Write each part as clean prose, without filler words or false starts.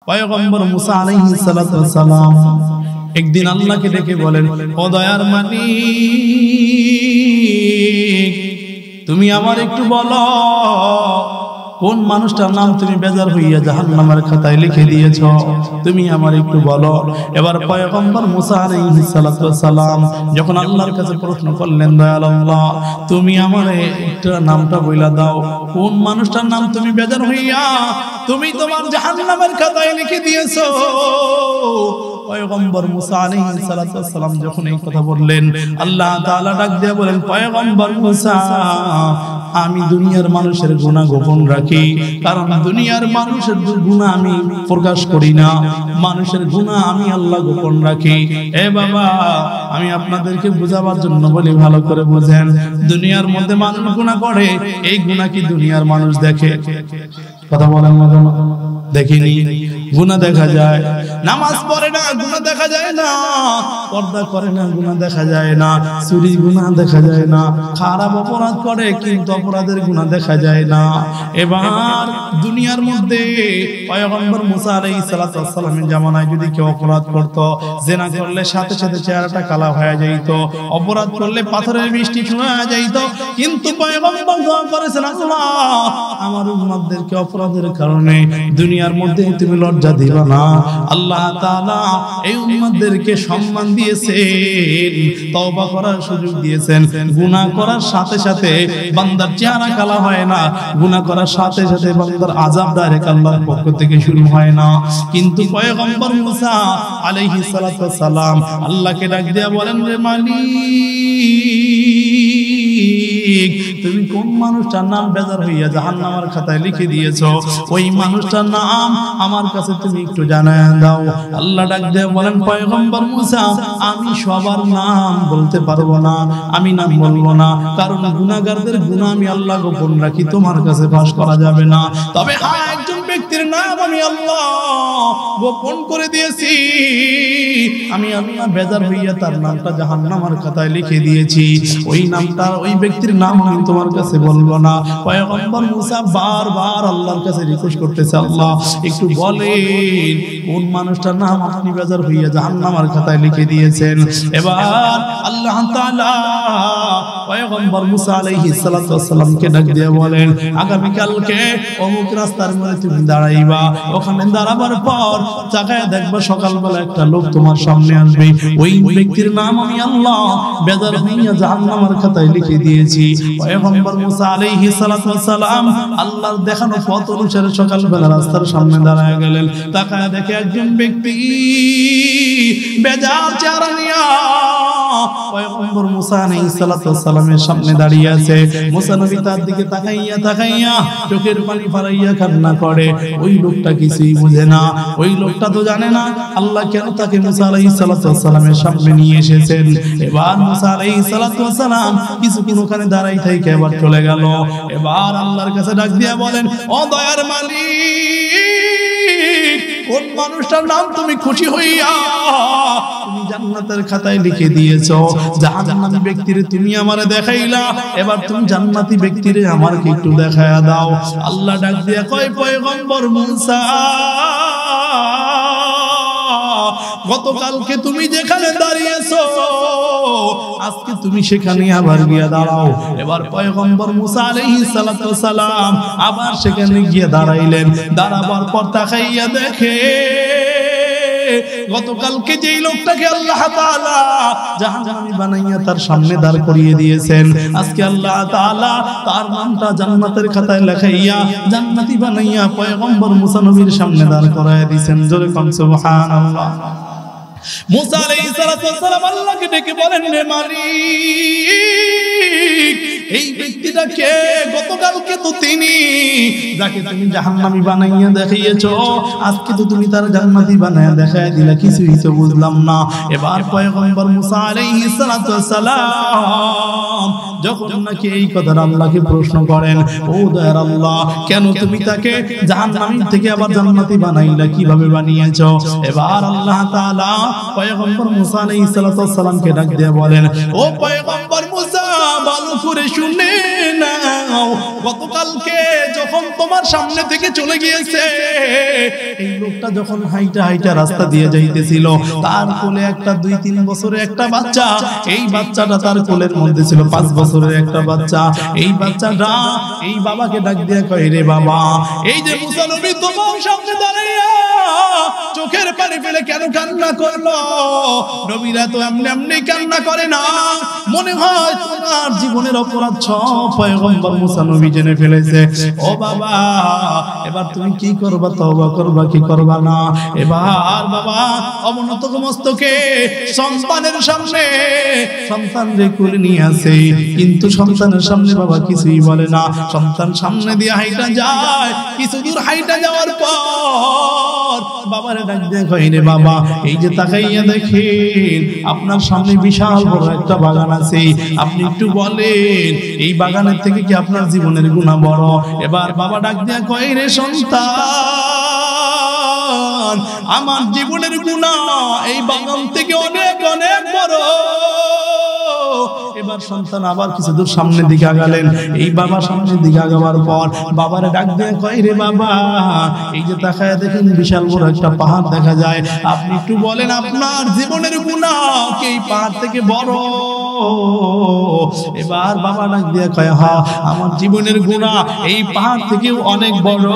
পয়গম্বর মুসা আলাইহিস সালাতু ওয়াস সালাম একদিন আল্লাহকে ডেকে বলেন, ও দয়ার মালিক, তুমি আমার একটু বলো কোন মানুষটার নাম তুমি বেজার হইয়া জাহান্নামের খাতায় লিখে দিয়েছো, তুমি আমার একটু বলো। এবার পয়গম্বর মুসা আলাইহিস সালাতু ওয়াস সালাম যখন আল্লাহর কাছে প্রশ্ন করলেন, দয়াল আল্লাহ, তুমি আমারে একটা নামটা বইলা দাও, কোন মানুষটার নাম তুমি বেজার হইয়া তুমি তোমার জাহান্নামের খাতায় লিখে দিয়েছো। পয়গম্বর মুসা আলাইহিস সালাতু ওয়াস সালাম যখন এই কথা বললেন, আল্লাহ তাআলা ডাক দিয়ে বলেন, পয়গম্বর মুসা, আমি দুনিয়ার মানুষের গুনাহ গোপন রাখি, কারণ দুনিয়ার মানুষের গুনাহ আমি প্রকাশ করি না, মানুষের গুনাহ আমি আল্লাহ গোপন রাখি। এ বাবা, আমি আপনাদেরকে বোঝাবার জন্য বলি, ভালো করে বুঝেন। দুনিয়ার মধ্যে মানুষ গুনাহ করে, এই গুনাহ কি দুনিয়ার মানুষ দেখে? কথা বলেন না, দেখিনি। গুনাহ দেখা যায়, নামাজ পড়ে না গুনাহ দেখা যায় না, পর্দা করে না গুনাহ দেখা যায় না, চুরি গুনাহ দেখা যায় না, খারাপ অপরাধ করে কিন্তু অপরাধের গুনাহ দেখা যায় না। এবার দুনিয়ার মধ্যে পয়গম্বর মুসা আলাইহিস সালাতু ওয়াস সালামের জামানায় যদি কেউ অপরাধ করত, জিনা করলে সাথে সাথে চেহারাটা কালো হয়ে যাইত, অপরাধ করলে পাথরের বৃষ্টি শোনা যাইত, কিন্তু পয়গম্বর দোয়া করেছেন, আল্লাহ আমার উম্মতদেরকে অপরাধের কারণে দুনিয়ার মধ্যে তুমি লজ্জা দিবা না। আল্লাহ তাআলা এই উম্মতদেরকে সম্মান দিয়েছেন, তওবা করার সুযোগ দিয়েছেন। গুনাহ করার সাথে সাথে বান্দার চেহারা কালো হয় না, গুনাহ করার সাথে সাথে বান্দার আযাব ডাইরেক্ট আল্লাহর পক্ষ থেকে শুরু হয় না। কিন্তু পয়গম্বর মুসা আলাইহিস সালাতু ওয়াস সালাম আল্লাহকে ডাক দিয়া বলেন, রে মালিক, তুমি কোন মানুষটার নাম বেজার হইয়া জাহান্নামের খাতায় লিখে দিয়েছো, ওই মানুষটার নাম আমার কাছে তুমি একটু জানায় দাও। আল্লাহ ডাক দিয়ে বলেন, পয়গম্বর মুসা, আমি সবার নাম বলতে পারবো না, আমি নাম বলবো না, কারণ গুনাহগারদের গুনাহ আমি আল্লাহ গোপন রাখি, তোমার কাছে ফাঁস করা যাবে না। তবে হ্যাঁ, একজন ব্যক্তির নাম আমি আল্লাহ গোপন করে দিয়েছি, আমি আল্লাহ বেজার হইয়া তার নামটা জাহান্নামের খাতায় লিখে দিয়েছি, ওই নামটা, ওই ব্যক্তির নাম আমি তোমার কাছে বলবো না। পয়গম্বর মুসা বারবার আল্লাহর কাছে রিকোয়েস্ট করতেছে, আল্লাহ একটু বলেন কোন মানুষটার নাম আপনি বেজার হইয়া জাহান্নামের খাতায় লিখে দিয়েছেন। এবার আল্লাহ তাআলা পয়গম্বর মুসা আলাইহিস সালাতু ওয়াস সালামকে ডাক দিয়ে বলেন, আগামী কালকে অমুক রাস্তার মধ্যে তুমি দাঁড়াইবা, ওখানে দাঁড়াবার পর তাকায় দেখবা সকালবেলা একটা লোক তোমার সামনে আসবে, ওই ব্যক্তির নাম আমি আল্লাহ বেজার হইয়া জাহান্নামের খাতায় লিখে দিয়েছি। পয়গম্বর মুসা আলাইহিস সালাতু ওয়াস সালাম আল্লাহর দেখানো পথ অনুসারে সকালবেলা রাস্তার সামনে দাঁড়ায় গেলেন, তাকায় দেখে একজন ব্যক্তি বেজার চেহারা নিয়া পয়গম্বর মুসা আলাইহিস সালাতু ওয়াস সালামের সামনে দাঁড়িয়ে আছে। মুসা নবী তার দিকে তাকাইয়া চোখের পানি ফালাইয়া কান্না করে। ওই লোকটা কিছুই বুঝে না, ওই লোকটা তো জানে না আল্লাহ কেন তাকে মুসা আলাইহিস সালাতু ওয়াস সালামের সামনে নিয়ে এসেছেন। এবার মুসা আলাইহিস সালাতু ওয়াস সালাম কিছুক্ষণ ওখানে দাঁড়াই থেকে এবার চলে গেল। এবার আল্লাহর কাছে ডাক দিয়া বলেন, ও দয়ার মালিক, কোন মানুষটার নাম তুমি খুশি হইয়া তুমি জান্নাতের খাতায় লিখে দিয়েছো, জাহান্নামী ব্যক্তিরে তুমি আমারে দেখাইলা, এবার তুমি জান্নাতি ব্যক্তিরে আমাকে একটু দেখায়া দাও। আল্লাহ ডাক দিয়া কয়, পয়গম্বর মুসা, গতকালকে তুমি যেখানে দাঁড়িয়েছো আজকে তুমি সেখানে আবার গিয়ে দাঁড়াও। এবার পয়গম্বর মুসা আলাইহিস সালাতু ওয়াস সালাম আবার সেখানে গিয়ে দাঁড়াইলেন। দাঁড়াবার পর তাকাইয়া দেখে গতকালকে যেই লোকটাকে আল্লাহ তাআলা জাহান্নামী বানাইয়া তার সামনে দাঁড় করিয়ে দিয়েছেন, আজকে আল্লাহ তাআলা তার নামটা জান্নাতের খাতায় লেখাইয়া জান্নাতি বানাইয়া পয়গম্বর মুসা নবীর সামনে দাঁড় করায় দিয়েছেন। জোরে কোন সুবহানাল্লাহ। মুসা আলাইহিস সালাতু ওয়াস সালাম আল্লাহকে ডেকে বলেন, রে মালিক, এই ব্যক্তিটা কে? গতকালকে তো তিনি যাকে তুমি জাহান্নামী বানাইয়া দেখিয়েছো, আজকে তো তুমি তার জান্নাতি বানাইয়া দেখায় দিলা, কিছুই তো বুঝলাম না। এবার পয়গম্বর মুসা আলাইহিস সালাতু ওয়াস সালাম যখন নাকি এই কথা আল্লাহকে প্রশ্ন করেন, ও দয়ার আল্লাহ, কেন তুমি তাকে জাহান্নামী থেকে আবার জান্নাতি বানাইলা, কিভাবে বানিয়েছো? এবার আল্লাহ তাআলা পয়গম্বর মুসা আলাইহিস সালাতু ওয়াস সালামকে ডাক দিয়ে বলেন, ও পয়গম্বর মুসা, ভালো করে শুনে নাও, গতকালকে যখন তোমার সামনে থেকে চলে গিয়েছে, এই লোকটা যখন হাইটা হাইটা রাস্তা দিয়ে যাইতেছিল, তার কোলে একটা 2-3 বছরের একটা বাচ্চা, এই বাচ্চাটা তার কোলের মধ্যে ছিল 5 বছরের একটা বাচ্চা। এই বাচ্চাটা এই বাবাকে ডাক দিয়ে কয়, রে বাবা, এই যে মুসা নবী তোমার সামনে দাঁড়াইয়া চোখের পানি ফেলে কেন কান্না করলো? নবীরা তো এমনি এমনি কান্না করে না, মনে হয় তোমার জীবনের অপরাধ সব পয়গম্বর মুসা নবী জেনে ফেলেছে। ও বাবা, এবার তুমি কি করবা? তওবা করবা কি করবা না? এবার বাবা অবনত মস্তকে সন্তানের সামনে সন্তান রে কোলে নিয়ে আসে, কিন্তু সন্তানের সামনে বাবা কিছুই বলে না। সন্তান সামনে দিয়ে হাইটা যায়, কিছু দূর হাইটা যাওয়ার পর বাবারে ডাক দিয়ে কয়, রে বাবা, এই যে তাকাইয়া দেখেন আপনার সামনে বিশাল বড় একটা বাগান আছে, আপনি একটু বলেন এই বাগানের থেকে কি আপনার জীবনের গুনাহ বড়? এবার বাবা ডাক দিয়ে কয়, রে সন্তান, আমার জীবনের গুনাহ এই বাগান থেকে অনেক অনেক বড়। এবার সন্তান আবার কিছু দূর সামনের দিকে আগালেন। এই বাবা সামনের দিকে আগাবার পর বাবারে ডাক দিয়ে কয়, রে বাবা, এই যে তাকায় দেখেন বিশাল বড় একটা পাহাড় দেখা যায়, আপনি একটু বলেন আপনার জীবনের গুনাহ কি এই পাহাড় থেকে বড়? এবার বাবা ডাক দিয়ে কয়, হ্যাঁ, আমার জীবনের গুনাহ এই পাহাড় থেকেও অনেক বড়,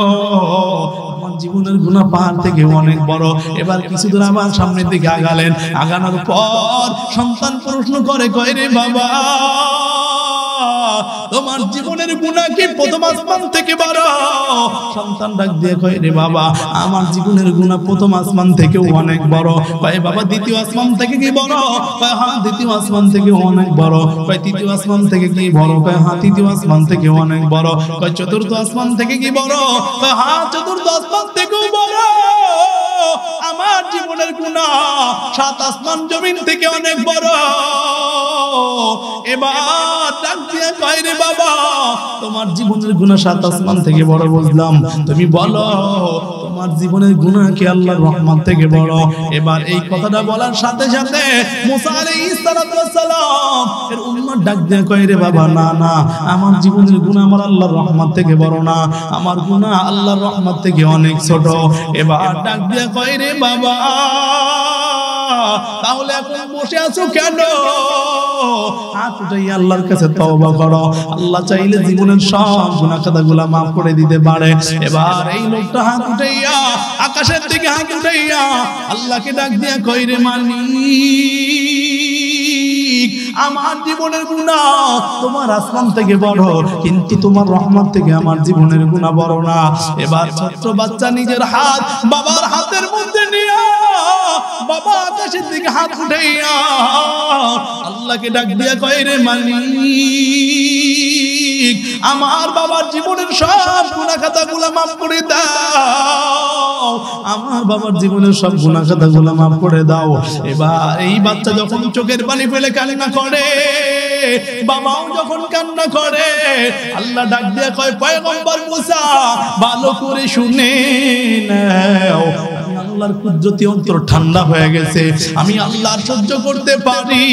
আমার জীবনের গুনাহ পাহাড় থেকে অনেক বড়। এবার কিছু দূর আবার সামনের দিকে আগালেন। আগানোর পর সন্তান প্রশ্ন করে, কয়, রে বাবা, তোমার জীবনের গুনাহ কি প্রথম আসমান থেকে বড়? সন্তান ডাক দিয়ে কয়, রে বাবা, আমার জীবনের গুনাহ প্রথম আসমান থেকেও অনেক বড়। কয়, বাবা, দ্বিতীয় আসমান থেকে কি বড়? কয়, হ্যাঁ, দ্বিতীয় আসমান থেকে অনেক বড়। কয়, তৃতীয় আসমান থেকে কি বড়? কয়, হ্যাঁ, তৃতীয় আসমান থেকে অনেক বড়। কয়, চতুর্থ আসমান থেকে কি বড়? কয়, হ্যাঁ, চতুর্থ আসমান থেকেও বড়। আমার জীবনের গুনাহ 7 আসমান জমিন থেকে অনেক বড়। এবার ডাক দিয়ে কয়, রে বাবা, তোমার জীবনের গুনাহ 7 আসমান থেকে বড় বুঝলাম, তুমি বলো তোমার জীবনের গুনাহ কি আল্লাহর রহমত থেকে বড়? এবার এই কথাটা বলার সাথে সাথে মুসা আলাইহিস সালাম এর উম্মত ডাক দিয়ে কয়, রে বাবা, না না, আমার জীবনের গুনাহ আমার আল্লাহর রহমত থেকে বড় না, আমার গুনাহ আল্লাহর রহমত থেকে অনেক ছোট। এবার ডাক দিয়ে কয়, রে বাবা, তাহলে এখন বসে আছো কেন? হাত উঠাইয়া আল্লাহর কাছে তওবা করো, আল্লাহ চাইলে জীবনের সব গুনাহ খাতাগুলো maaf করে দিতে পারে। এবার এই লোকটা হাত উঠাইয়া আকাশের দিকে হাত উঠাইয়া আল্লাহকে ডাক দিয়া কয়, রে মালিক, আমার জীবনের গুনাহ তোমার আসমান থেকে বড়, কিন্তু তোমার রহমত থেকে আমার জীবনের গুনাহ বড় না। এবার ছোট্ট বাচ্চা নিজের হাত বাবার হাতের মধ্যে নিয়ে বাবা আকাশের দিকে হাত উঠাইয়া আল্লাহকে ডাক দিয়া কয়, রে মালিক, আমার বাবার জীবনের সব গুনাহ খাতাগুলো maaf করে দাও, আমার বাবার জীবনের সব গুনাহ খাতাগুলো maaf করে দাও। এবার এই বাচ্চা যখন চোখের পানি ফেলে কান্না করে, বাবাও যখন কান্না করে, আল্লাহ ডাক দিয়া কয়, পয়গম্বর মুসা, ভালো করে শুনে নাও, আল্লাহর কুদরতি অন্তর ঠান্ডা হয়ে গেছে, আমি আল্লাহ সহ্য করতে পারি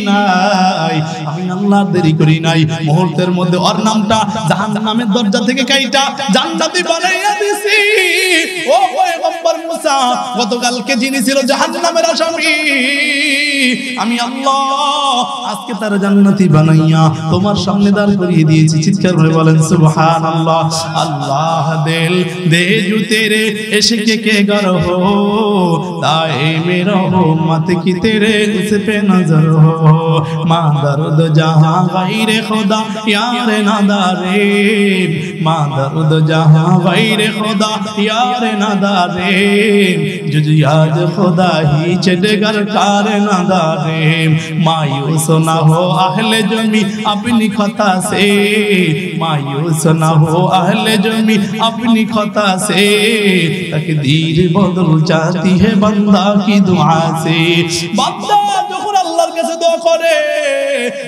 নাই, আমি আল্লাহ দেরি করি নাই, মুহূর্তের মধ্যে ওর নামটা জাহান্নামের দরজা থেকে কাইটা জান্নাতি বানাইয়া দিছি। ও পয়গম্বর মুসা, গতকালকে যিনি ছিল জাহান্নামের আসামি, আমি আল্লাহ আজকে তার জান্নাতি বানাইয়া তোমার সামনে দাঁড় করিয়ে দিয়েছি। চিৎকার করে বলেন সুবহানাল্লাহ। আল্লাহ দিল দে জু তেরে इश्क के गर हो, ताए मेरा हो मत की तेरे उस पे नजर हो, माँ दर्द जहाँ गैर खुदा यार नादारे, माँ दर्द जहाँ गैर खुदा यार नादारे, जुज याद खुदा ही चढ़कर कार नादारे, मायूस ना हो अहले जमी अपनी खता से, मायूस ना हो अहले जमी अपनी खता से, तकदीर बदल जाती है बंदा की दुआ से। बंदा যখন আল্লাহর কাছে দোয়া করে,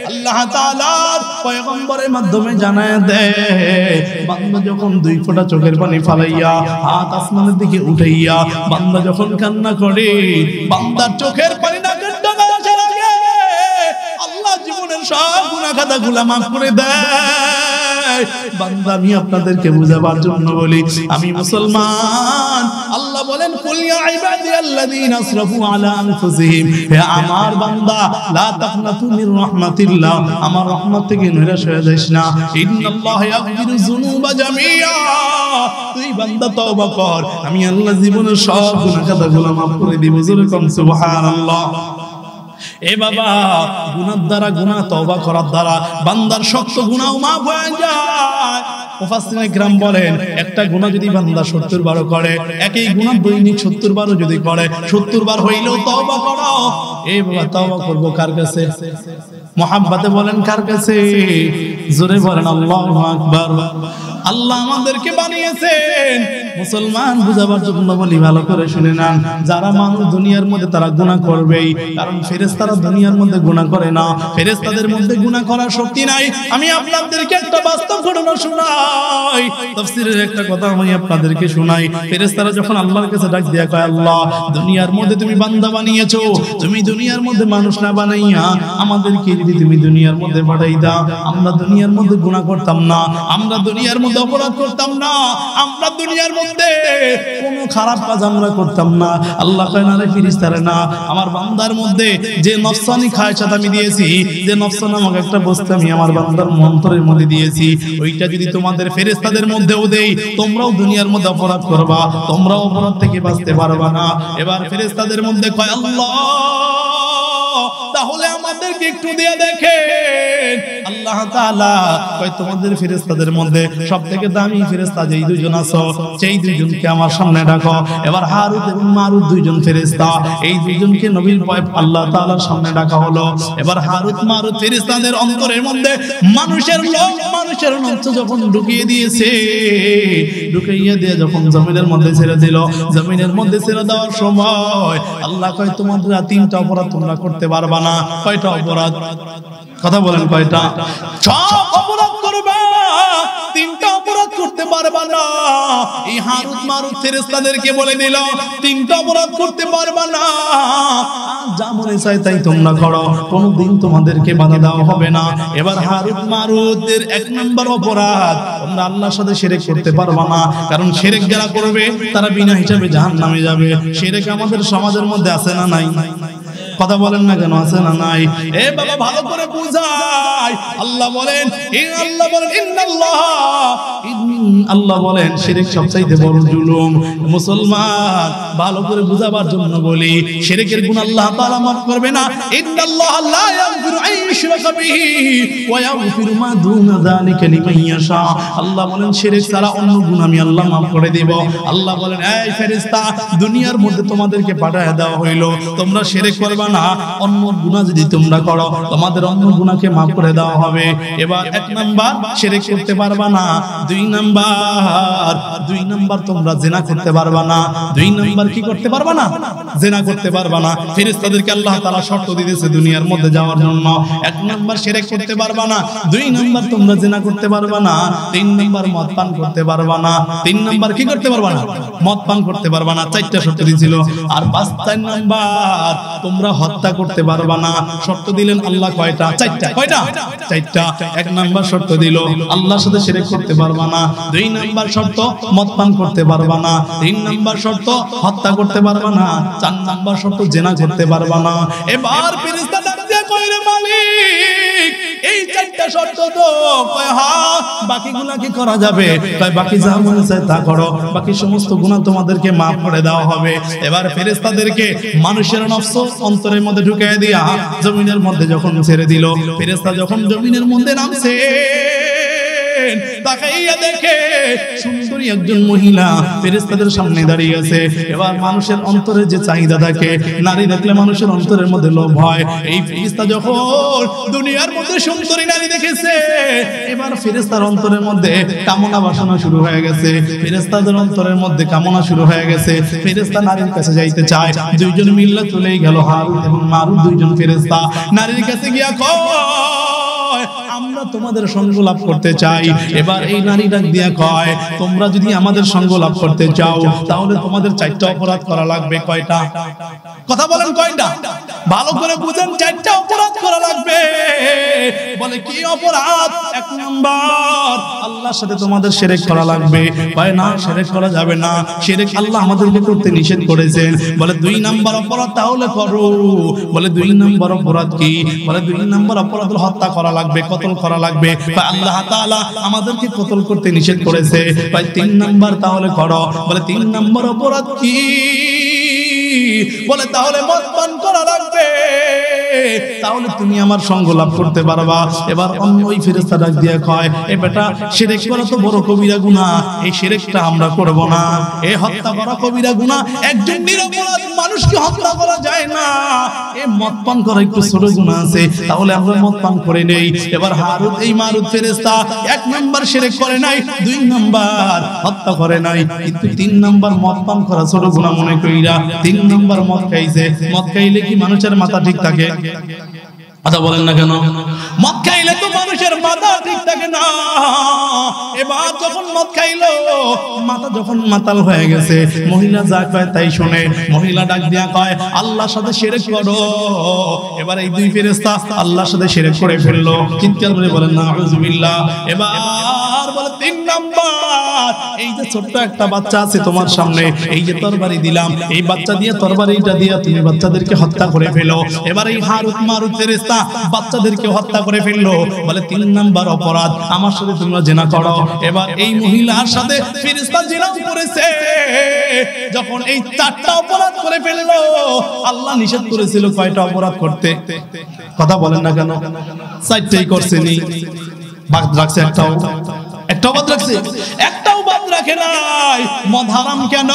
আল্লাহ তাআলার পয়গম্বরের মাধ্যমে জানায় দেয়, বান্দা যখন 2 ফোঁটা চোখের পানি ফালাইয়া হাত আসমানের দিকে উঠাইয়া বান্দা যখন কান্না করে, বান্দার চোখের পানি না কান্না আসার আগে আল্লাহ জীবনের সব গুনাহ খাতাগুলো মাফ করে দেয়। বান্দা আমি আপনাদেরকে বুঝাবার জন্য বলি, আমি মুসলমান। আল্লাহ বলেন কুল ইয়া ইবাদিয়াল্লাযীনা আসরাফু আলা আনফুসিহিম, হে আমার বান্দা লা তাকনাতু মির রাহমাতিল্লাহ, আমার রহমত থেকে নিরাশ হয়ে যাস না। ইন্নাল্লাহা ইয়াগফিরু যুনুবা জামিআ, তুই বান্দা তওবা কর, আমি আল্লাহ জীবনের সব গুনাহ খাতাগুলো মাফ করে দিব। জোরে কোন সুবহানাল্লাহ। এ বাবা, গুনার দ্বারা, গুনাহ তওবা করার দ্বারা বান্দার শক্ত গুনাহ মাফ হয়ে যায়। মুফাসসিরিনে কিরাম বলেন একটা গুনাহ যদি বান্দা 70 বার করে, একই গুনাহ দৈনিক 70 বারও যদি করে, 70 বার হইলেও তওবা করো। এ বাবা, তওবা করব কার কাছে? মুহাব্বতে বলেন কার কাছে? জোরে বলেন আল্লাহু আকবার। আল্লাহ আমাদেরকে বানিয়েছেন মুসলমান বুঝাবার জন্য বলি, ভালো করে শুনে নেন। যারা মানুষ দুনিয়ার মধ্যে তারা গুনাহ করবেই, কারণ ফেরেশতারা দুনিয়ার মধ্যে গুনাহ করে না, ফেরেশতাদের মধ্যে গুনাহ করার শক্তি নাই। আমি আপনাদেরকে একটা বাস্তব ঘটনা শোনাই, তাফসীরের একটা কথা আমি আপনাদেরকে শোনাই। ফেরেশতারা যখন আল্লাহর কাছে ডাক দিয়া কয়, আল্লাহ দুনিয়ার মধ্যে তুমি বান্দা বানিয়েছো, তুমি দুনিয়ার মধ্যে মানুষ না বানাইয়া আমাদেরকে যদি তুমি দুনিয়ার মধ্যে পাঠাই দাও, আমরা দুনিয়ার মধ্যে গুনাহ করতাম না, আমরা দুনিয়ার মধ্যে অপরাধ করতাম না, আমরা দুনিয়ার মধ্যে কোনো খারাপ কাজ আমরা করতাম না। আল্লাহ কয় না রে ফেরেশতারা, না, আমার বান্দার মধ্যে যে নফসানি খায়সাত আমি দিয়েছি, যে নফস নামক একটা বস্তু আমি আমার বান্দার অন্তরের মধ্যে দিয়েছি, ওইটা যদি তোমাদের ফেরেশতাদের মধ্যেও দেই, তোমরাও দুনিয়ার মধ্যে অপরাধ করবা, তোমরাও অপরাধ থেকে বাঁচতে পারবা না। এবার ফেরেশতাদের মধ্যে কয়, আল্লাহ তাহলে আমাদেরকে একটু দিয়ে দেখেন। আল্লাহ তাআলা কয়, তোমাদের ফেরেশতাদের মধ্যে সবথেকে দামি ফেরেশতা যেই দুইজন আছো, সেই দুইজনকে আমার সামনে ডাকো। এবার হারুত এবং মারুত দুইজন ফেরেশতা, এই দুইজনকে নবীর পয় আল্লাহ তাআলার সামনে ডাকা হলো। এবার হারুত মারুত ফেরেশতাদের অন্তরের মধ্যে মানুষের লোক, মানুষের নফস যখন ঢুকিয়ে দিয়েছে, ঢুকিয়ে দিয়ে যখন জমিনের মধ্যে ছেড়ে দিল, জমিনের মধ্যে ছেড়ে দেওয়ার সময় আল্লাহ কয়, তোমাদের তিনটা অপরাধ তোমরা করতে পারবা না। কয়টা অপরাধ? কথা বলেন কয়টা? সব অপরাধ করবা, তিনটা অপরাধ করতে পারবা না। এই হারুত মারুত ফেরেশতাদেরকে বলে দিল, তিনটা অপরাধ করতে পারবা না, যা মনে চায় তাই তোমরা করো, কোনদিন তোমাদেরকে বাধা দেওয়া হবে না। এবার হারুত মারুতের 1 নম্বর অপরাধ, তোমরা আল্লাহর সাথে শিরক করতে পারবা না, কারণ শিরক যারা করবে তারা বিনা হিসাবে জাহান্নামে যাবে। শিরক আমাদের সমাজের মধ্যে আছে না নাই? কথা বলেন না কেন, আছে না নাই? এ বাবা ভালো করে বুঝাই। আল্লাহ বলেন আল্লাহ বলেন শিরক সবচাইতে বড় জুলুম। মুসলমান ভালো করে বুঝাবার জন্য বলি, শিরকের গুনাহ আল্লাহ তাআলা মাফ করবে না। ইন্নাল্লাহা লা ইয়াগফিরু আন ইউশরাকা বিহি ওয়া ইয়াগফিরু মা দুনা যালিকা লিমান ইয়াশা। আল্লাহ বলেন শিরক ছাড়া অন্য গুনাহ আমি আল্লাহ মাফ করে দেব। আল্লাহ বলেন, এই ফেরেশতা, দুনিয়ার মধ্যে তোমাদেরকে পাঠায় দেওয়া হইলো, তোমরা শিরক করবা না, অন্য গুনাহ যদি তোমরা করো তোমাদের অন্য গুনাহকে মাফ করে দেওয়া হবে। এবার 1 নাম্বার শিরক করতে পারবা না, 2 নাম্বার তোমরা জিনা করতে পারবা না। 2 নাম্বার কি করতে পারবা না? জিনা করতে পারবা না। ফেরেশতাদেরকে আল্লাহ তাআলা শর্ত দিয়েছে দুনিয়ার মধ্যে যাওয়ার জন্য। 1 নাম্বার শিরক করতে পারবা না, 2 নাম্বার তোমরা জিনা করতে পারবা না, 3 নাম্বার মদ পান করতে পারবা না। 3 নাম্বার কি করতে পারবা না? মদ পান করতে পারবা না। 4টা শর্ত দিয়েছিল। আর 4 নাম্বার তোমরা হত্যা করতে পারবা না। শর্ত দিলেন আল্লাহ কয়টা? 4টা। কয়টা? 4টা। 1 নাম্বার শর্ত দিল আল্লাহর সাথে শিরক করতে পারবা না। 2 নাম্বার শর্ত মদ পান করতে পারবা না। 3 নাম্বার শর্ত হত্যা করতে পারবা না। 4 নাম্বার শর্ত জিনা করতে পারবা না। এবার ফেরেশতা ডাক দিয়ে কয়, রে মালিক, এই 4টা শর্ত তো কয় হ্যাঁ, বাকিগুলা কি করা যাবে? কয় বাকি যা মনে চায় তা করো, বাকি সমস্ত গুনাহ তোমাদেরকে মাফ করে দেওয়া হবে। এবার ফেরেশতাদেরকে মানুষের নফস অন্তরের মধ্যে ঢুকিয়ে দিয়া জমিনের মধ্যে যখন ছেড়ে দিল, ফেরেশতা যখন জমিনের মধ্যে নামছে, তাকাইয়া দেখে সুন্দরী একজন মহিলা ফেরেশতাদের সামনে দাঁড়িয়ে আছে। এবার মানুষের অন্তরে যে চাহিদা থাকে, নারী দেখলে মানুষের অন্তরের মধ্যে লোভ হয়। এই ফেরেশতা যখন দুনিয়ার মধ্যে সুন্দরী নারী দেখেছে, এবার ফেরেশতার অন্তরের মধ্যে কামনা বাসনা শুরু হয়ে গেছে। ফেরেশতাদের অন্তরের মধ্যে কামনা শুরু হয়ে গেছে। ফেরেশতা নারীর কাছে যাইতে চায়, দুইজন মিল্লা চলেই গেল। হারুত এবং মারুত দুইজন ফেরেশতা নারীর কাছে গিয়া কয়, আমরা তোমাদের সঙ্গ লাভ করতে চাই। এবার এই নারী ডাক দিয়া কয়, তোমরা যদি আমাদের সঙ্গ লাভ করতে চাও তাহলে তোমাদের 4টা অপরাধ করা লাগবে। কয়টা? কথা বলেন কয়টা? ভালো করে বুঝেন, 4টা অপরাধ করা লাগবে। বলে কি অপরাধ? 1 নাম্বার, আল্লাহর সাথে তোমাদের শিরক করা লাগবে। কয় না, শিরক করা যাবে না, শিরক আল্লাহ আমাদেরকে করতে নিষেধ করেছেন। বলে 2 নাম্বার অপরাধ তাহলে করো। বলে 2 নাম্বার অপরাধ কি? বলে 2 নাম্বার অপরাধ হত্যা করা লাগবে, কতল করা লাগবে। আল্লাহ তাআলা আমাদেরকে কতল করতে নিষেধ করেছে। 3 নাম্বার তাহলে করো। বলে 3 নাম্বার অপরাধ কি? বলে তাহলে মদ পান করা লাগবে, তাহলে তুমি আমার সঙ্গ লাভ করতে পারবা। এবার অন্য ওই ফেরেশতা ডাক দিয়ে কয়, এ বেটা, শিরক করা তো বড় কবিরা গুনাহ, এই শিরকটা আমরা করব না। এই হত্যা করা কবিরা গুনাহ, একজন নিরপরাধ মানুষকে হত্যা করা যায় না। এই মদ পান করা একটু ছোট গুনাহ আছে, তাহলে আমরা মদ পান করে নেই। এবার হারুত, এই মারুত ফেরেশতা 1 নাম্বার শিরক করে নাই, 2 নাম্বার হত্যা করে নাই, কিন্তু 3 নাম্বার মদ পান করা ছোট গুনাহ মনে কইরা 3 নাম্বার মদ খাইছে। মদ খাইলে কি মানুষের মাথা ঠিক থাকে? কথা বলেন না কেন? মদ খাইলে তো মানুষের মাথা ঠিক থাকে না। এবার যখন মদ খাইলো, মাথা যখন মাতাল হয়ে গেছে, মহিলা যা কয় তাই শুনে। মহিলা ডাক দিয়া কয়, আল্লাহর সাথে শিরক করো। এবার এই 2 ফেরেশতা আল্লাহর সাথে শিরক করে ফেললো। চিৎকার করে বলেন নাউযুবিল্লাহ। এবার বলে 3 নাম্বার, এই যে ছোট্ট একটা বাচ্চা আছে তোমার সামনে, এই যে তরবারি দিলাম, এই বাচ্চা দিয়ে তরবারিটা দিয়ে তুমি বাচ্চাদেরকে হত্যা করে ফেলো। এবার এই হারুত মারুত ফেরেশতা বাচ্চাদেরকে হত্যা করে ফেললো। বলে 3 নাম্বার অপরাধ, আমার সাথে তোমরা জিনা করো। এবার এই মহিলার সাথে ফেরেশতা জিনা করেছে। যখন এই 4টা অপরাধ করে ফেললো, আল্লাহ নিষেধ করেছিল কয়টা অপরাধ করতে? কথা বলেন না কেন? 4টাই করছেনি, বাদ রাখছে একটাও বাদ রাখছে, একটাও বাদ রাখে নাই। মদ হারাম কেন?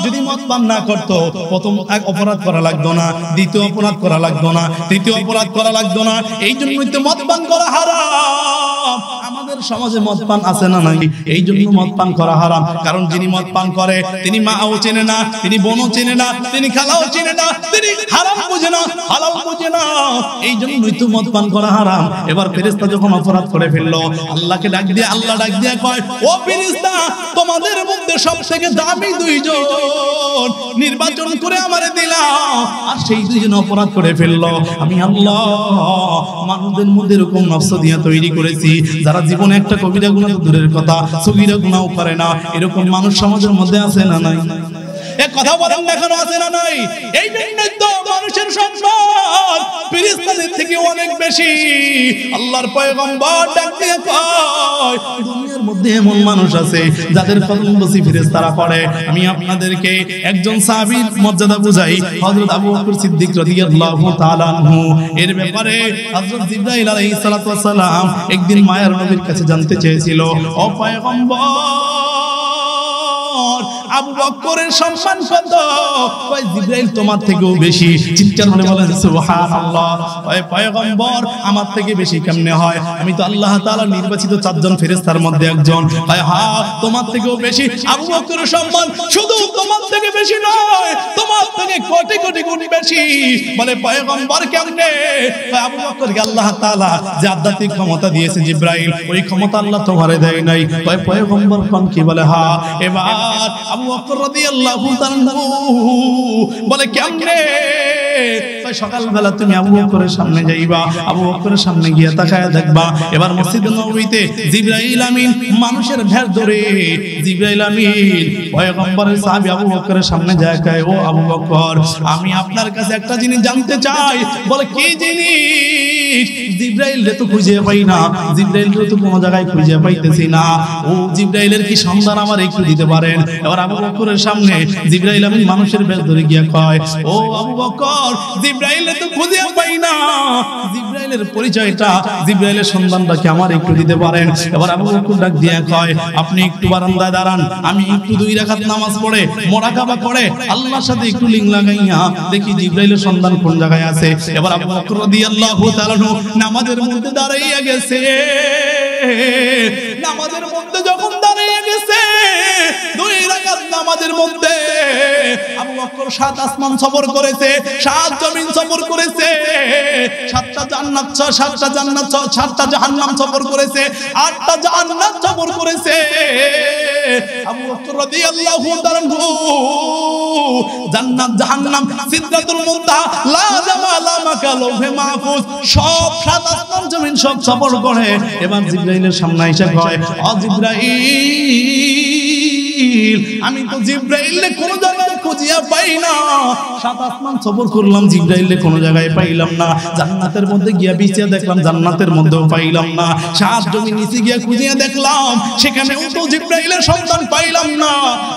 যদি মদ পান না করতো, প্রথম এক অপরাধ করা লাগতো না, দ্বিতীয় অপরাধ করা লাগতো না, তৃতীয় অপরাধ করা লাগতো না। এই জন্যই তো মদ পান করা হারাম। আমাদের সমাজে মদ পান আছে না নাই? এই জন্য মদ পান করা হারাম। কারণ যিনি মদ পান করে, তিনি মাও চেনে না, তিনি বোনও চেনে না, তিনি খালাও চেনে না, তিনি হারাম বুঝে না, হালাল বুঝে না। এই জন্যই তো মদ পান করা হারাম। এবার ফেরেশতা যখন অপরাধ করে ফেললো, আল্লাহকে ডাক দিয়ে, আল্লাহ ডাক দিয়ে কয়, ও ফেরেশতা, তোমাদের মধ্যে সবথেকে দামি 2 জন নির্বাচন করে আমারে দিলাম, আর সেই 2 জন অপরাধ করে ফেললো। আমি আল্লাহ মানুষদের মধ্যে এরকম নফস দিয়ে তৈরি করেছি, যারা জীবনে একটা কবিরা গুনাহ তো দূরের কথা, সগীরা গুনাহও করে না। এরকম মানুষ সমাজের মধ্যে আছে না নাই? এ কথা বলেন দেখানো আছে না নাই? এই জন্যই তো মানুষের সম্মান ফেরেশতাদের থেকে অনেক বেশি। আল্লাহর পয়গম্বর ডাক দিয়ে কয়, দুনিয়ার মধ্যে এমন মানুষ আছে যাদের কদম বসি ফেরেশতারা পড়ে। আমি আপনাদেরকে একজন সাহাবীর মর্যাদা বুঝাই। হযরত আবু বকর সিদ্দিক রাদিয়াল্লাহু তাআলা আনহু, এর ব্যাপারে হযরত জিবরাইল আলাইহিস সালাতু ওয়াস সালাম একদিন মায়ার নবীর কাছে জানতে চেয়েছিল, ও পয়গম্বর, আবু বকরের সম্মান কত? কয় জিবরাইল তোমার থেকেও বেশি। চিৎকার করে বলেন সুবহানাল্লাহ। কয় পয়গম্বর, আমার থেকে বেশি কেমনে হয়? আমি তো আল্লাহ তাআলার নির্বাচিত 4 জন ফেরেশতার মধ্যে একজন। কয় হ্যাঁ, তোমার থেকেও বেশি। আবু বকরের সম্মান শুধু তোমার থেকে বেশি নয়, তোমার থেকে কোটি কোটি গুণ বেশি। বলে পয়গম্বর কেমনে? কয় আবু বকরকে আল্লাহ তাআলা যে আধ্যাত্মিক ক্ষমতা দিয়েছে জিবরাইল, ওই ক্ষমতা আল্লাহ তোমারে দেয় নাই। কয় পয়গম্বর কোন কি? বলে হ্যাঁ। এবার আবু বকর রাদিয়াল্লাহু তাআলা বলে কেমনে? সকালবেলা তুমি আবু বকরের সামনে যাইবা, আবু বকরের সামনে গিয়ে তাকায়া দেখবা, এবার মসজিদ নববীতে জিবরাইল আমিন মানুষের ভেড় ধরে, জিবরাইল আমিন পয়গম্বরের সাহাবী আবু বকরের সামনে যায়, কয় ও আবু বকর, আমি আপনার কাছে একটা জিনিস জানতে চাই। বলে কি জিনিস? জিবরাইল রে তো খুঁজে পাই না, জিবরাইল রে তো কোনো জায়গায় খুঁজে পাইতেছি না। ও জিবরাইলের কি সন্ধান আমার একটু দিতে পারেন? এবার আবু বকরের সামনে জিবরাইল আমিন মানুষের ভেড় ধরে গিয়ে কয়, ও আবু বকর, জিবরাইলের তো খুঁজে পাই না, জিবরাইলের পরিচয়টা, জিবরাইলের সন্ধানটা কি আমার একটু দিতে পারেন? এবার আবু বকর ডাক দিয়ে কয়, আপনি একটু বারান্দায় দাঁড়ান, আমি একটু 2 রাকাত নামাজ পড়ে মুরাকাবা করে আল্লাহর সাথে একটু লিং লাগাইয়া দেখি জিবরাইলের সন্ধান কোন জায়গায় আছে। এবার আবু বকর রাদিয়াল্লাহু তাআলা নামাজের মধ্যে দাঁড়াইয়া গেছে। নামাজের মধ্যে যখন দাঁড়িয়ে গেছে, দুই রাকাত নামাজের মধ্যে আবু বকর 7 আসমান সফর করেছে, 7 জমিন সফর করেছে, 7টা জান্নাত 7টা জাহান্নাম সফর করেছে, 8টা জান্নাত সফর করেছে। আবু বকর রাদিয়াল্লাহু তাআলা জান্নাত জাহান্নাম সিদরাতুল মুনতাহা লা জামালা মাকা লৌহে মাহফুজ সব 7 আসমান জমিন সব সফর করে। এবার জিবরাইলের সামনে এসে কয়, ও জিবরাইল, আমি তো জিবরাইলকে কোন জায়গায় খুঁজিয়া পাই না। 7 আসমান সফর করলাম, জিবরাইলকে কোন জায়গায় পাইলাম না। জান্নাতের মধ্যে গিয়া বিচিয়া দেখলাম, জান্নাতের মধ্যেও পাইলাম না। 7 জমিন নিচে গিয়া খুঁজিয়া দেখলাম, সেখানেও তো জিবরাইলের সন্ধান পাইলাম না।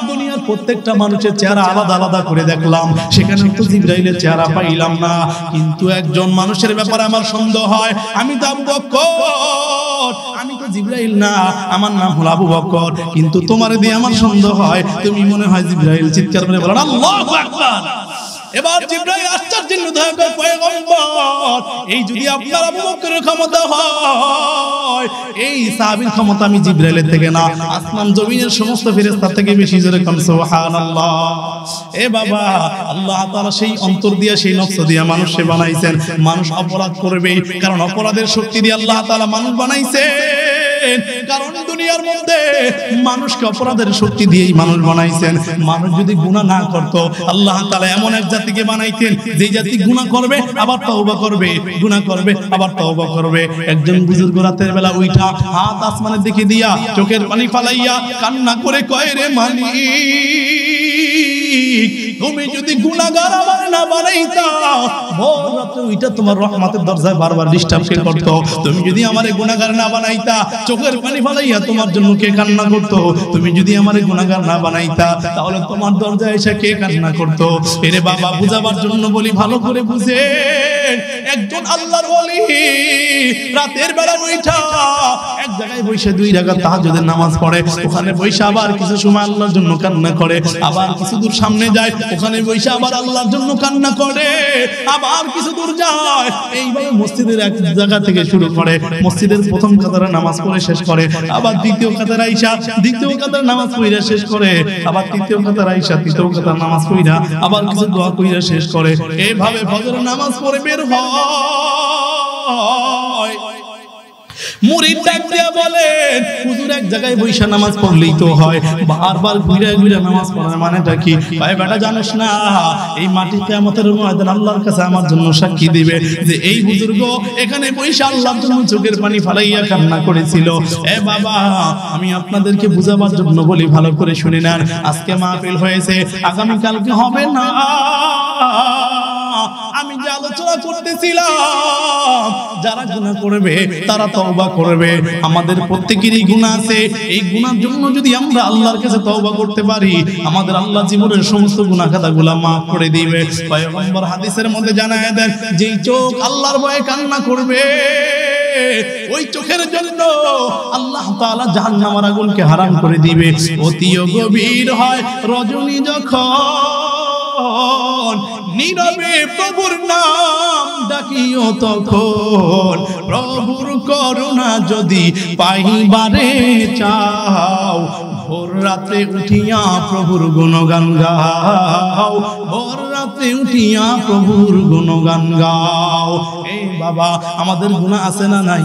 দুনিয়ার প্রত্যেকটা মানুষের চেহারা আলাদা আলাদা করে দেখলাম, সেখানেও তো জিবরাইলের চেহারা পাইলাম না। কিন্তু একজন মানুষের ব্যাপারে আমার সন্দেহ হয়, আমি তো আবু বকর, আমি তো জিবরাইল না, আমার নাম হলো আবু বকর। কিন্তু তোমারে দিয়ে আমার সন্দেহ হয়, তুমি মনে হয় জিবরাইল। চিৎকার করে বলেন আল্লাহু আকবার। এবার জিবরাইল আশ্চর্যান্বিত হয়ে কয়, পয়গম্বর, এই যদি আপনার আবু বকরের ক্ষমতা হয়, এই সাহাবীর ক্ষমতা আমি জিবরাইলের থেকে না, আসমান জমিনের সমস্ত ফেরেশতা থেকে বেশি। জোরে কোন সুবহানাল্লাহ। এ বাবা, আল্লাহ তাআলা সেই অন্তর দিয়া, সেই নফস দিয়া মানুষকে বানাইছেন। মানুষ অপরাধ করবে, কারণ অপরাধের শক্তি দিয়ে আল্লাহ তাআলা মানুষ বানাইছেন। কারণ দুনিয়ার মধ্যে মানুষকে অপরাধের শক্তি দিয়েই মানুষ বানাইছেন। মানুষ যদি গুনাহ না করত, আল্লাহ তাআলা এমন এক জাতিকে বানাইতেন যে জাতি গুনাহ করবে আবার তওবা করবে, গুনাহ করবে আবার তওবা করবে। একজন বুজুর্গ রাতের বেলা উঠা হাত আসমানের দিকে দিয়া চোখের পানি ফালাইয়া কান্না করে কয়, রে মালিক, তুমি যদি গুনাহগার আমার না বানাইতা, ভোর রাতে ওইটা তোমার রহমতের দরজায় বারবার ডিস্টার্ব করত। তুমি যদি আমারে গুনাহগার না বানাইতা, চোখের পানি ফালাইয়া তোমার জন্য কে কান্না করত? তুমি যদি আমারে গুনাহগার না বানাইতা, তাহলে তোমার দরজায় এসে কে কান্না করত? এরে বাবা, বুঝাবার জন্য বলি, ভালো করে বুঝে। একজন আল্লাহর ওলি রাতের বেলা উঠা এক জায়গায় বসে 2 রাকাত তাহাজ্জুদের নামাজ পড়ে, ওখানে বসে আবার কিছু সময় আল্লাহর জন্য কান্না করে, আবার কিছু দূর সামনে যায়, ওখানে বসে আবার আল্লাহর জন্য কান্না করে, আবার কিছু দূর যায়। এইভাবে মসজিদের এক জায়গা থেকে শুরু করে, মসজিদের প্রথম কাতারে নামাজ পড়ে শেষ করে, আবার দ্বিতীয় কাতারে আইসা দ্বিতীয় কাতারে নামাজ পড়ে শেষ করে, আবার তৃতীয় কাতারে আইসা তৃতীয় কাতারে নামাজ পড়া আবার কিছু দোয়া কইরা শেষ করে। এইভাবে ফজরের নামাজ পড়ে বের হয়। মুরিদ ডাক দিয়া বলেন, হুজুর এক জায়গায় বৈশা নামাজ পড়লেই তো হয়, বারবার ঘুরে ঘুরে নামাজ পড়ার মানেটা কি? ভাই বেটা, জানিস না এই মাটি কিয়ামতের ময়দান আল্লাহর কাছে আমার জন্য সাক্ষী দিবে যে এই বুজুর্গ এখানে বৈশা আল্লাহর জন্য চোখের পানি ফালাইয়া কান্না করেছিল। এ বাবা, আমি আপনাদেরকে বুঝাবার জন্য বলি, ভালো করে শুনে নেন। আজকে মাহফিল হয়েছে, আগামী কালকে হবে না। আমি যে আলোচনা করতেছিলাম, যারা গুনাহ করবে তারা তওবা করবে। আমাদের প্রত্যেকেরই গুনাহ আছে। এই গুনার জন্য যদি আমরা আল্লাহর কাছে তওবা করতে পারি, আমাদের আল্লাহ জীবনের সমস্ত গুনাহ খাতাগুলো maaf করে দিবে। পয়গম্বর হাদিসের মধ্যে জানায় দেন, যেই চোখ আল্লাহর ভয়ে কান্না করবে, ওই চোখের জন্য আল্লাহ তাআলা জাহান্নামের আগুনকে হারাম করে দিবে। অতি গভীর হয় রজনী যখন, নীরবে প্রভুর নাম ডাকিও তখন, প্রভুর করুণা যদি পাইবারে চাও, ভোর রাতে উঠিয়া প্রভুর গুণগান গাও, ভোর রাতে উঠিয়া প্রভুর গুণগান গাও। এই বাবা, আমাদের গুনাহ আছে না নাই?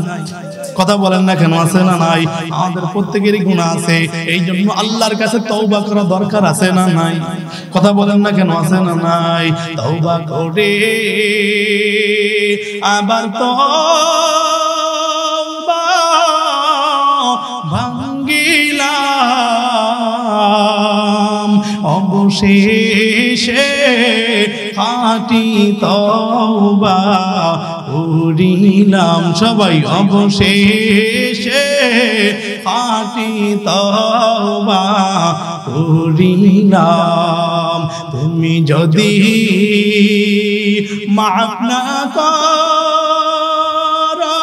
কথা বলেন না কেন, আছে না নাই? আমাদের প্রত্যেকেরই গুনাহ আছে। এই জন্য আল্লাহর কাছে তওবা করা দরকার, আছে না নাই? কথা বলেন না কেন, আছে না নাই? তওবা করে আবার তওবা ভাঙ্গিলাম, অবশেষে খাঁটি তওবা করিলাম। সবাই, অবশেষে খাঁটি তওবা করিলাম। তুমি যদি মাফ না করো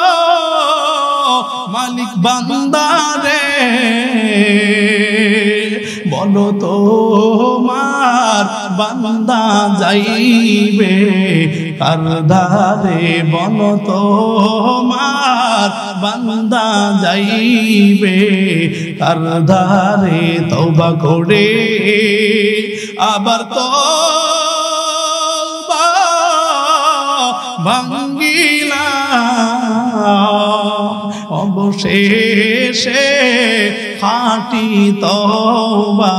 মালিক বান্দারে, বলো তোমার বান্দা যাইবে কার ধারে, বলো তোমার বান্দা যাইবে কার ধারে, তওবা করে আবার তওবা ভাঙ্গিলা অবশেষে খাঁটি তওবা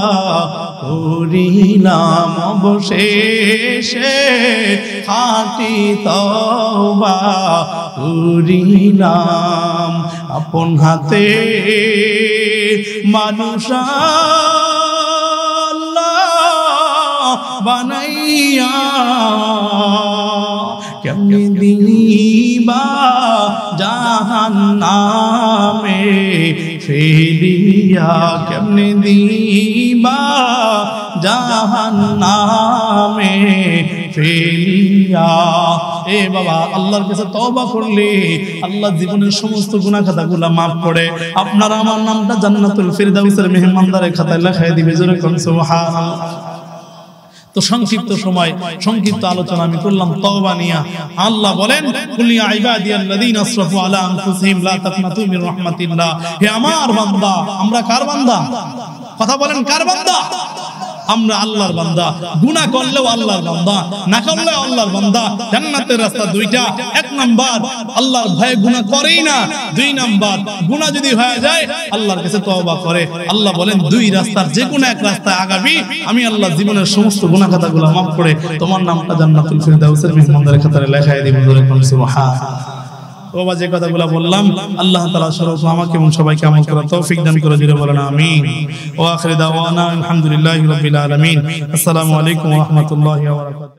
করিলাম, অবশেষে খাঁটি তওবা করিলাম। আপন হাতে মানুষ বানাইয়া কেমনি দিবা জাহান্নামে ফেলিয়া, কেমনি দিবা জাহান্নামে ফেলিয়া। এ বাবা, আল্লাহর কাছে তওবা করলে আল্লাহ জীবনের সমস্ত গুনাহ খাতাগুলো maaf করে আপনার আমার নামটা জান্নাতুল ফিরদাউসের মেহমানদারের খাতায় লেখায় দিবে। জোরে কোন সুবহানাল্লাহ। তো সংক্ষিপ্ত সময় সংক্ষিপ্ত আলোচনা আমি করলাম তওবা নিয়া। আল্লাহ বলেন, কুল ইয়া ইবাদিয়াল্লাযীনা আসরাফু আলা আনফুসিহিম লা তাকনাতু মির রাহমাতিল্লাহ। হে আমার বান্দা, আমরা কার বান্দা? কথা বলেন, কার বান্দা? আমরা আল্লাহর বান্দা। গুনাহ করলেও আল্লাহর বান্দা, না করলেও আল্লাহর বান্দা। জান্নাতের রাস্তা দুইটা। এক নাম্বার, আল্লাহর ভয়ে গুনাহ করেই না। দুই নাম্বার, গুনাহ যদি হয়ে যায় আল্লাহর কাছে তওবা করে। আল্লাহ বলেন, দুই রাস্তার যে কোনো এক রাস্তায় আগাবি, আমি আল্লাহ জীবনের সমস্ত গুনাহ খাতাগুলো maaf করে তোমার নামটা জান্নাতুল ফিরদাউসের মেহমানদারের খাতায় লেখায় দিব। জোরে কোন সুবহানাল্লাহ। ওবা যে কথাগুলো বললাম, আল্লাহ তাআলা সর্বত আমাকে এবং সবাইকে আমল করার তৌফিক দান করে দিলে বলেন আমিন। ওয়া আখিরু দাওয়ানা আলহামদুলিল্লাহি রাব্বিল আলামিন। আসসালামু আলাইকুম ওয়া রাহমাতুল্লাহি ওয়া বারাকাতুহু।